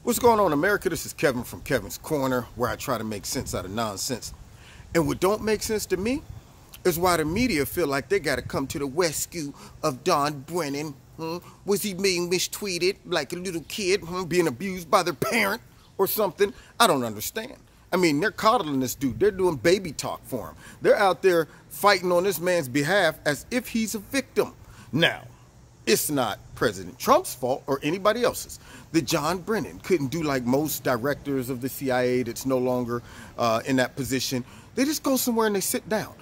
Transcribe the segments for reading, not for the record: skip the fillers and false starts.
What's going on, America? This is Kevin from Kevin's Corner, where I try to make sense out of nonsense. And what don't make sense to me is why the media feel like they got to come to the rescue of Don Brennan. Was he being mistweeted like a little kid, being abused by their parent or something? I don't understand. I mean, they're coddling this dude. They're doing baby talk for him. They're out there fighting on this man's behalf as if he's a victim. Now, it's not President Trump's fault or anybody else's that John Brennan couldn't do like most directors of the CIA that's no longer in that position. They just go somewhere and they sit down.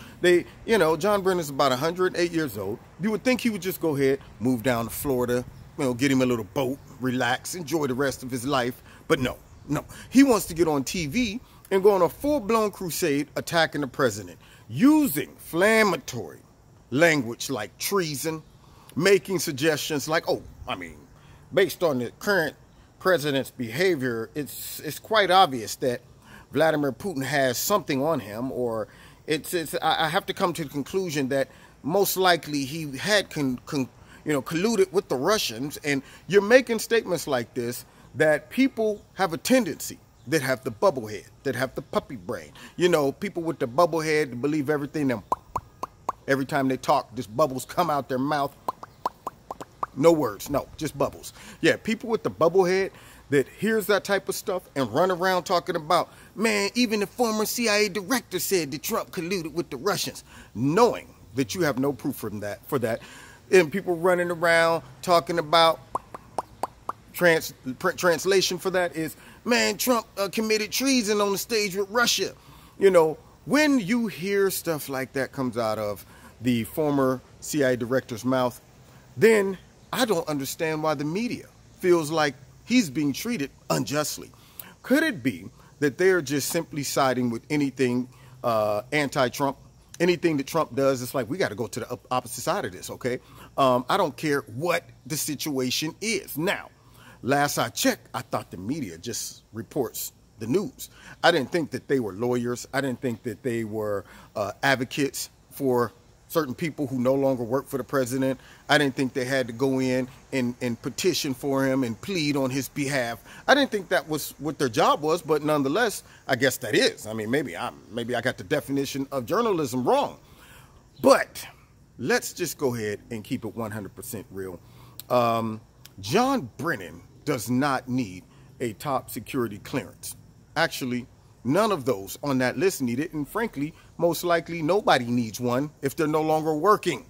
John Brennan's about 108 years old. You would think he would just go ahead, move down to Florida, get him a little boat, relax, enjoy the rest of his life. But no. He wants to get on TV and go on a full-blown crusade attacking the president, using inflammatory language like treason, making suggestions like, based on the current president's behavior, it's quite obvious that Vladimir Putin has something on him, or I have to come to the conclusion that most likely he had colluded with the Russians. And you're making statements like this that people have a tendency that have the bubble head, that have the puppy brain. People with the bubble head believe everything. Every time they talk, just bubbles come out their mouth. No words, no, just bubbles. Yeah, people with the bubble head that hears that type of stuff and run around talking about, man, even the former CIA director said that Trump colluded with the Russians, knowing that you have no proof for that. And people running around talking about, translation for that is, man, Trump committed treason on the stage with Russia. When you hear stuff like that comes out of the former CIA director's mouth, then I don't understand why the media feels like he's being treated unjustly. Could it be that they're just simply siding with anything anti-Trump? Anything that Trump does, it's like, we got to go to the opposite side of this, okay? I don't care what the situation is. Now, last I checked, I thought the media just reports the news. I didn't think that they were lawyers. I didn't think that they were advocates for certain people who no longer work for the president. I didn't think they had to go in and petition for him and plead on his behalf. I didn't think that was what their job was, but nonetheless, I guess that is. I mean, maybe I got the definition of journalism wrong. But let's just go ahead and keep it 100% real. John Brennan does not need a top security clearance. Actually, none of those on that list need it, and frankly, most likely nobody needs one if they're no longer working.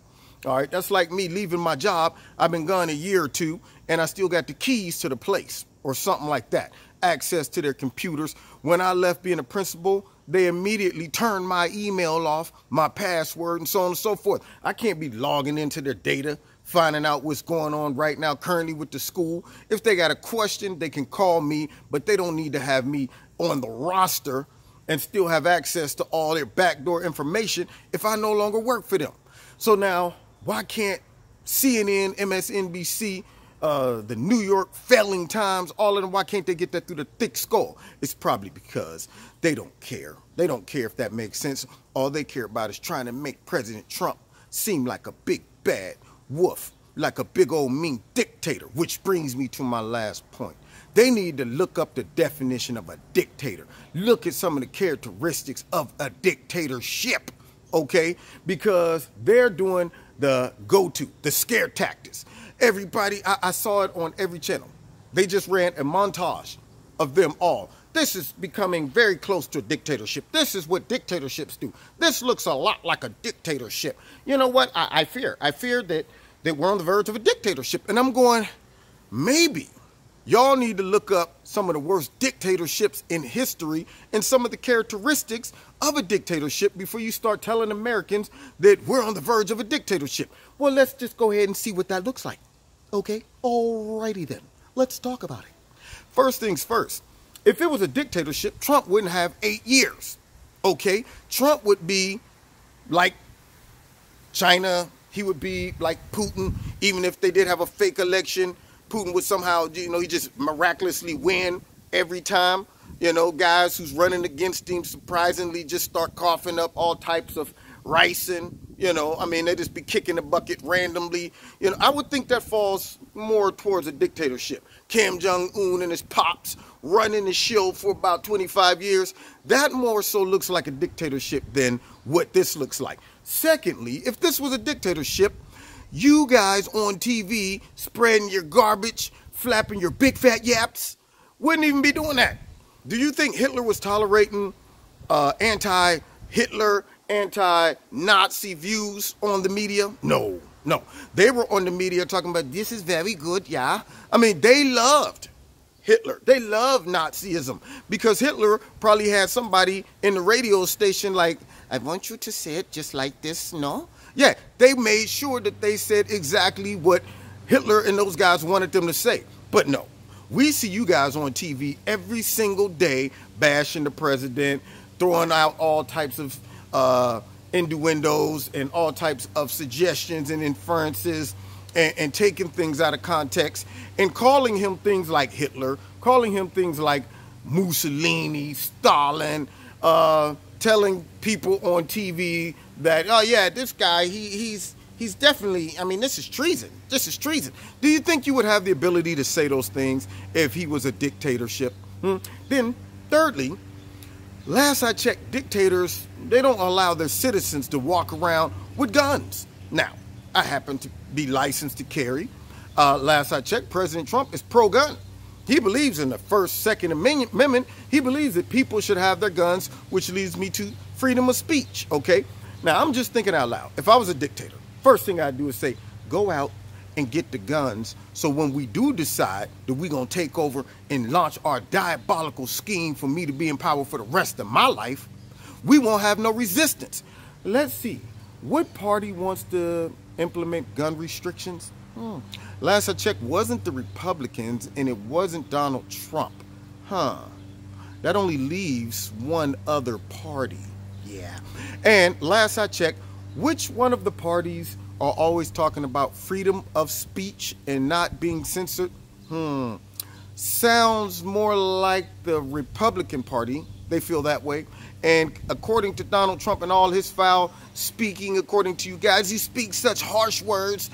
All right, that's like me leaving my job. I've been gone a year or two, and I still got the keys to the place or something like that, access to their computers. When I left being a principal, they immediately turned my email off, my password, and so on and so forth. I can't be logging into their data, finding out what's going on right now currently with the school. If they got a question, they can call me, but they don't need to have me on the roster and still have access to all their backdoor information if I no longer work for them. So now, why can't CNN, MSNBC, the New York Failing Times, all of them, why can't they get that through the thick skull? It's probably because they don't care. They don't care if that makes sense. All they care about is trying to make President Trump seem like a big bad wolf, like a big old mean dictator, which brings me to my last point. They need to look up the definition of a dictator. Look at some of the characteristics of a dictatorship, okay? Because they're doing the go-to, the scare tactics. Everybody, I saw it on every channel. They just ran a montage of them all. This is becoming very close to a dictatorship. This is what dictatorships do. This looks a lot like a dictatorship. You know what? I fear that we're on the verge of a dictatorship. And I'm going, maybe y'all need to look up some of the worst dictatorships in history and some of the characteristics of a dictatorship before you start telling Americans that we're on the verge of a dictatorship. Well, let's just go ahead and see what that looks like. Okay? Alrighty then. Let's talk about it. First things first. If it was a dictatorship, Trump wouldn't have 8 years. Okay? Trump would be like China. He would be like Putin. Even if they did have a fake election, Putin would somehow, he just miraculously win every time. Guys who's running against him surprisingly just start coughing up all types of ricin, You know, I mean, they just be kicking the bucket randomly. You know, I would think that falls more towards a dictatorship. Kim Jong-un and his pops running the show for about 25 years. That more so looks like a dictatorship than what this looks like. Secondly, if this was a dictatorship, you guys on TV spreading your garbage, flapping your big fat yaps, wouldn't even be doing that. Do you think Hitler was tolerating anti-Hitler, anti-Nazi views on the media? No, no. They were on the media talking about this is very good, yeah. I mean, they loved Hitler. They loved Nazism because Hitler probably had somebody in the radio station like, I want you to say it just like this, no? Yeah, they made sure that they said exactly what Hitler and those guys wanted them to say. But no, we see you guys on TV every single day bashing the president, throwing out all types of innuendos and all types of suggestions and inferences and taking things out of context and calling him things like Hitler, calling him things like Mussolini, Stalin, telling people on TV that, oh yeah, this guy, he's definitely, I mean, this is treason. This is treason. Do you think you would have the ability to say those things if he was a dictatorship? Then, thirdly, last I checked, dictators, they don't allow their citizens to walk around with guns. Now, I happen to be licensed to carry. Last I checked, President Trump is pro-gun. He believes in the First, Second Amendment. He believes that people should have their guns, which leads me to freedom of speech, okay? Now, I'm just thinking out loud. If I was a dictator, first thing I'd do is say, go out and get the guns so when we do decide that we're going to take over and launch our diabolical scheme for me to be in power for the rest of my life, we won't have no resistance. Let's see. What party wants to implement gun restrictions? Last I checked, wasn't the Republicans and it wasn't Donald Trump. That only leaves one other party. Yeah. And last I checked, which one of the parties are always talking about freedom of speech and not being censored? Sounds more like the Republican Party. They feel that way. And according to Donald Trump and all his foul speaking, according to you guys, he speaks such harsh words,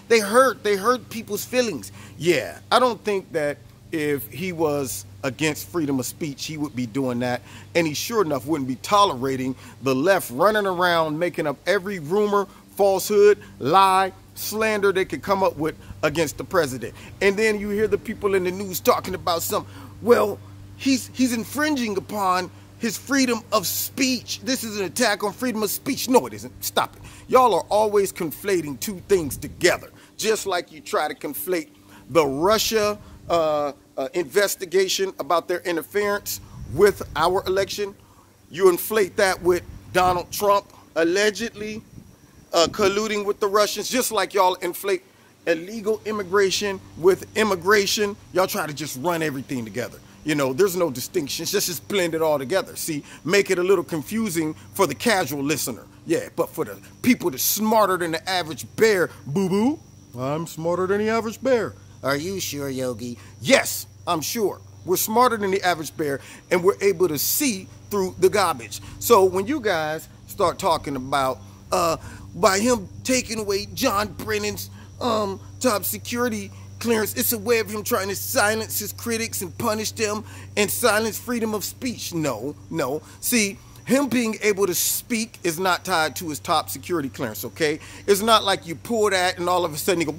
they hurt people's feelings. Yeah, I don't think that if he was against freedom of speech, he would be doing that. And he sure enough wouldn't be tolerating the left running around making up every rumor, falsehood, lie, slander they could come up with against the president. And then you hear the people in the news talking about well, he's infringing upon his freedom of speech. This is an attack on freedom of speech. No, it isn't. Stop it. Y'all are always conflating two things together, just like you try to conflate the Russia investigation about their interference with our election. You inflate that with Donald Trump allegedly colluding with the Russians, just like y'all inflate illegal immigration with immigration. Y'all try to just run everything together. You know, there's no distinctions, just blend it all together. See, make it a little confusing for the casual listener. Yeah, but for the people that's smarter than the average bear, boo-boo, I'm smarter than the average bear. Are you sure, Yogi? Yes, I'm sure. We're smarter than the average bear, and we're able to see through the garbage. So when you guys start talking about by him taking away John Brennan's top security clearance, it's a way of him trying to silence his critics and punish them and silence freedom of speech. No. See, him being able to speak is not tied to his top security clearance, okay? It's not like you pull that and all of a sudden you go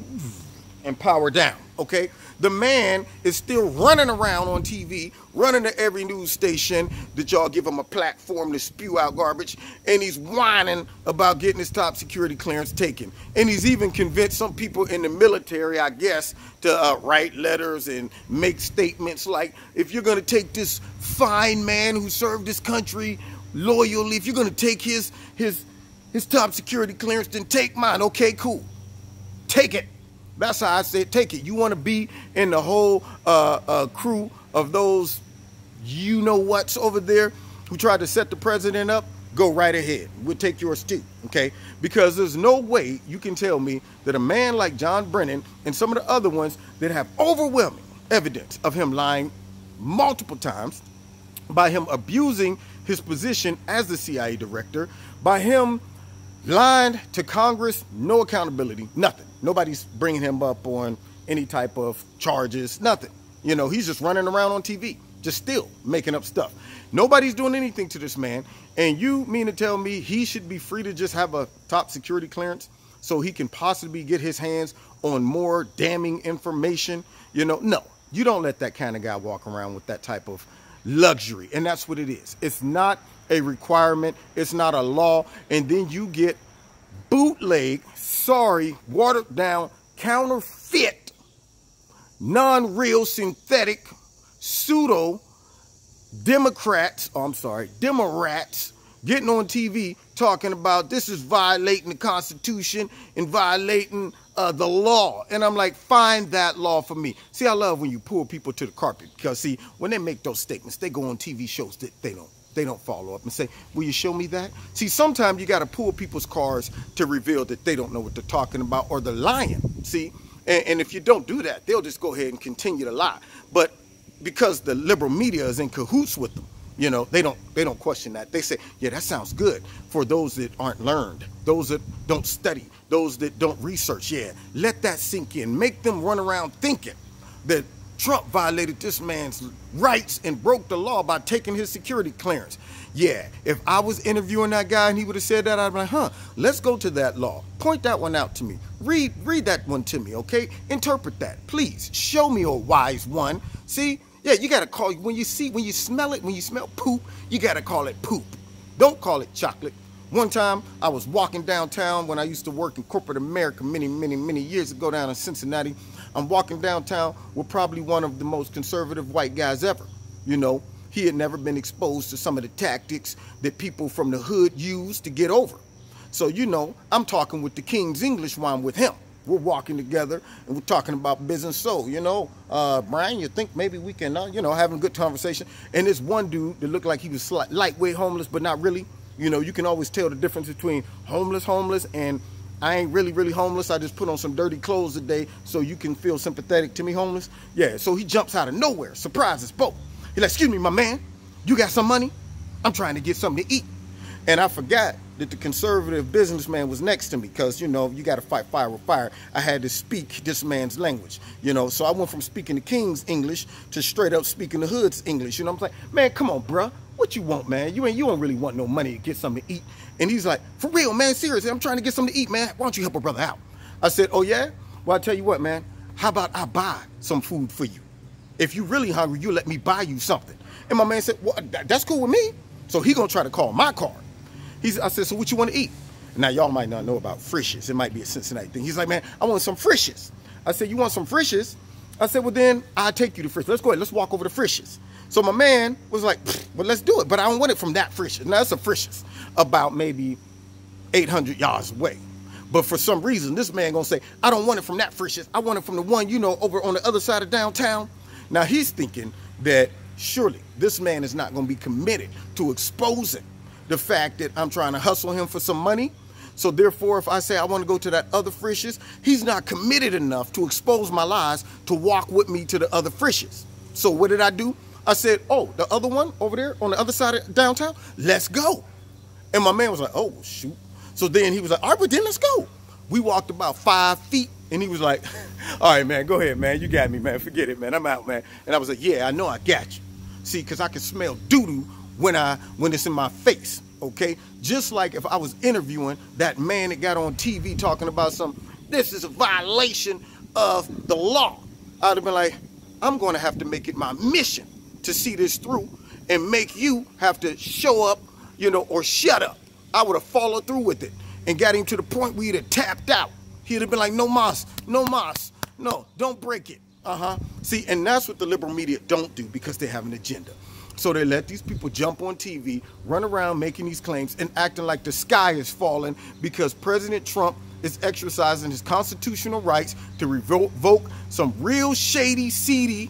and power down, okay? The man is still running around on TV, running to every news station that y'all give him a platform to spew out garbage, and he's whining about getting his top security clearance taken. And he's even convinced some people in the military, I guess, to write letters and make statements like, if you're going to take this fine man who served this country loyally, if you're going to take his top security clearance, then take mine. Okay, cool. Take it. That's how I said take it. You want to be in the whole crew of those you-know-whats over there who tried to set the president up? Go right ahead. We'll take yours too, okay? Because there's no way you can tell me that a man like John Brennan and some of the other ones that have overwhelming evidence of him lying multiple times, by him abusing his position as the CIA director, by him Lying to Congress, no accountability, nothing. Nobody's bringing him up on any type of charges, nothing. You know, he's just running around on TV, just still making up stuff. Nobody's doing anything to this man. And you mean to tell me he should be free to just have a top security clearance so he can possibly get his hands on more damning information? You know, no, you don't let that kind of guy walk around with that type of luxury. And that's what it is. It's not a requirement. It's not a law. And then you get bootleg, watered down, counterfeit, non-real, synthetic, pseudo Democrats getting on TV talking about this is violating the Constitution and violating the law. And I'm like, find that law for me. See, I love when you pull people to the carpet, because see, when they make those statements, they go on TV shows that they don't follow up and say, will you show me that? See, sometimes you got to pull people's cards to reveal that they don't know what they're talking about, or they're lying. See, and if you don't do that, they'll just go ahead and continue to lie. But because the liberal media is in cahoots with them, you know, they don't question that. They say, yeah, that sounds good for those that aren't learned, those that don't study, those that don't research. Yeah, let that sink in. Make them run around thinking that Trump violated this man's rights and broke the law by taking his security clearance. Yeah, if I was interviewing that guy and he would have said that, I'd be like, let's go to that law. Point that one out to me. Read that one to me, okay? Interpret that, please. Show me, a wise one. See? Yeah, you got to call, when you smell it, when you smell poop, you got to call it poop. Don't call it chocolate. One time, I was walking downtown when I used to work in corporate America many years ago down in Cincinnati. I'm walking downtown with probably one of the most conservative white guys ever. You know, he had never been exposed to some of the tactics that people from the hood use to get over. So, you know, I'm talking with the King's English while I'm with him. We're walking together and we're talking about business. So, you know, Brian, you think maybe we can, you know, having a good conversation. And this one dude that looked like he was lightweight homeless, but not really. You know, you can always tell the difference between homeless, and I ain't really homeless. I just put on some dirty clothes today so you can feel sympathetic to me, homeless. Yeah, so he jumps out of nowhere, surprises both. He's like, excuse me, my man, you got some money? I'm trying to get something to eat. And I forgot that the conservative businessman was next to me, because, you know, you got to fight fire with fire. I had to speak this man's language, you know. So I went from speaking the King's English to straight up speaking the hood's English. You know what I'm saying? Man, come on, bruh. What you want, man? You don't really want no money to get something to eat. And he's like, for real, man, seriously, I'm trying to get something to eat, man. Why don't you help a brother out? I said, oh, yeah? Well, I tell you what, man. How about I buy some food for you? If you really hungry, you let me buy you something. And my man said, well, that's cool with me. So he gonna try to call my card. I said, so what you want to eat? Now, y'all might not know about Frisch's. It might be a Cincinnati thing. He's like, man, I want some Frisch's. I said, you want some Frisch's? I said, well, then I'll take you to Frisch's. Let's go ahead. Let's walk over to Frisch's. So my man was like, well, let's do it. But I don't want it from that Frisch's. Now, that's a Frisch's about maybe 800 yards away. But for some reason, this man going to say, I don't want it from that Frisch's. I want it from the one, you know, over on the other side of downtown. Now, he's thinking that surely this man is not going to be committed to exposing the fact that I'm trying to hustle him for some money. So therefore, if I say I want to go to that other Frisch's, he's not committed enough to expose my lies to walk with me to the other Frisch's. So what did I do? I said, oh, the other one over there on the other side of downtown, let's go. And my man was like, oh, shoot. So then he was like, all right, but then let's go. We walked about 5 feet, and he was like, all right, man, go ahead, man. You got me, man. Forget it, man. I'm out, man. And I was like, yeah, I know I got you. See, because I can smell doo-doo when it's in my face, okay? Just like if I was interviewing that man that got on TV talking about this is a violation of the law. I'd have been like, I'm going to have to make it my mission to see this through and make you have to show up, you know, or shut up. I would have followed through with it and got him to the point where he'd have tapped out. He'd have been like, no mas, no, don't break it. See, and that's what the liberal media don't do, because they have an agenda. So they let these people jump on TV, run around making these claims and acting like the sky is falling because President Trump is exercising his constitutional rights to revoke some real shady, seedy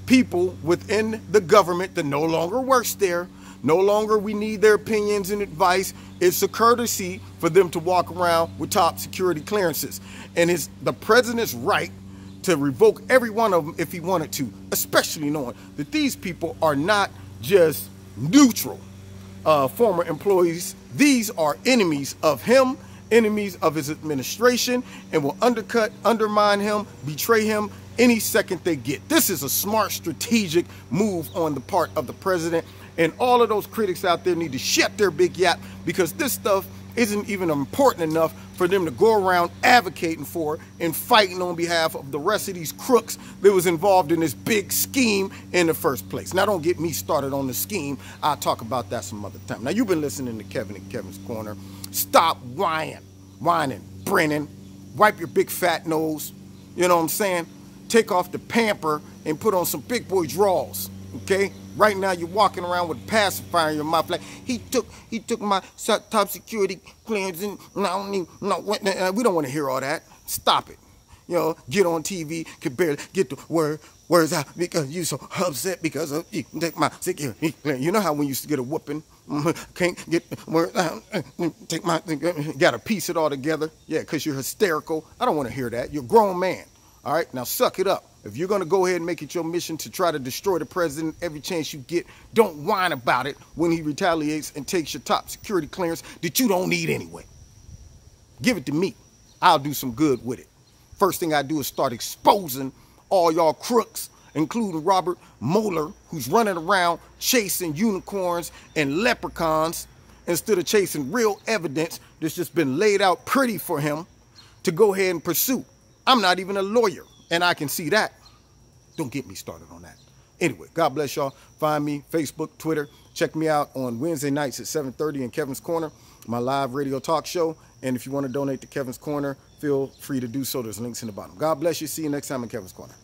people within the government that no longer works there. No longer we need their opinions and advice. It's a courtesy for them to walk around with top security clearances. And it's the president's right to revoke every one of them if he wanted to, especially knowing that these people are not just neutral former employees. These are enemies of him enemies of his administration and will undercut, undermine him, betray him any second they get. This is a smart, strategic move on the part of the president. And all of those critics out there need to shut their big yap, because this stuff isn't even important enough for them to go around advocating for and fighting on behalf of the rest of these crooks that was involved in this big scheme in the first place. Now, don't get me started on the scheme. I'll talk about that some other time. Now, you've been listening to Kevin and Kevin's Corner. Stop whining, Brennan. Wipe your big fat nose. You know what I'm saying? Take off the pamper and put on some big boy drawers, okay? Right now, you're walking around with a pacifier in your mouth like, he took my top security clearance, and we don't want to hear all that. Stop it. You know, get on TV, can barely get the words out because you so upset because of you take my security clearance. You know how when you used to get a whooping, can't get the words out, take my, got to piece it all together. Yeah, because you're hysterical. I don't want to hear that. You're a grown man. All right, now suck it up. If you're going to go ahead and make it your mission to try to destroy the president every chance you get, don't whine about it when he retaliates and takes your top security clearance that you don't need anyway. Give it to me. I'll do some good with it. First thing I do is start exposing all y'all crooks, including Robert Mueller, who's running around chasing unicorns and leprechauns instead of chasing real evidence that's just been laid out pretty for him to go ahead and pursue. I'm not even a lawyer, and I can see that. Don't get me started on that. Anyway, God bless y'all. Find me, Facebook, Twitter. Check me out on Wednesday nights at 7:30 in Kevin's Corner, my live radio talk show. And if you want to donate to Kevin's Corner, feel free to do so. There's links in the bottom. God bless you. See you next time in Kevin's Corner.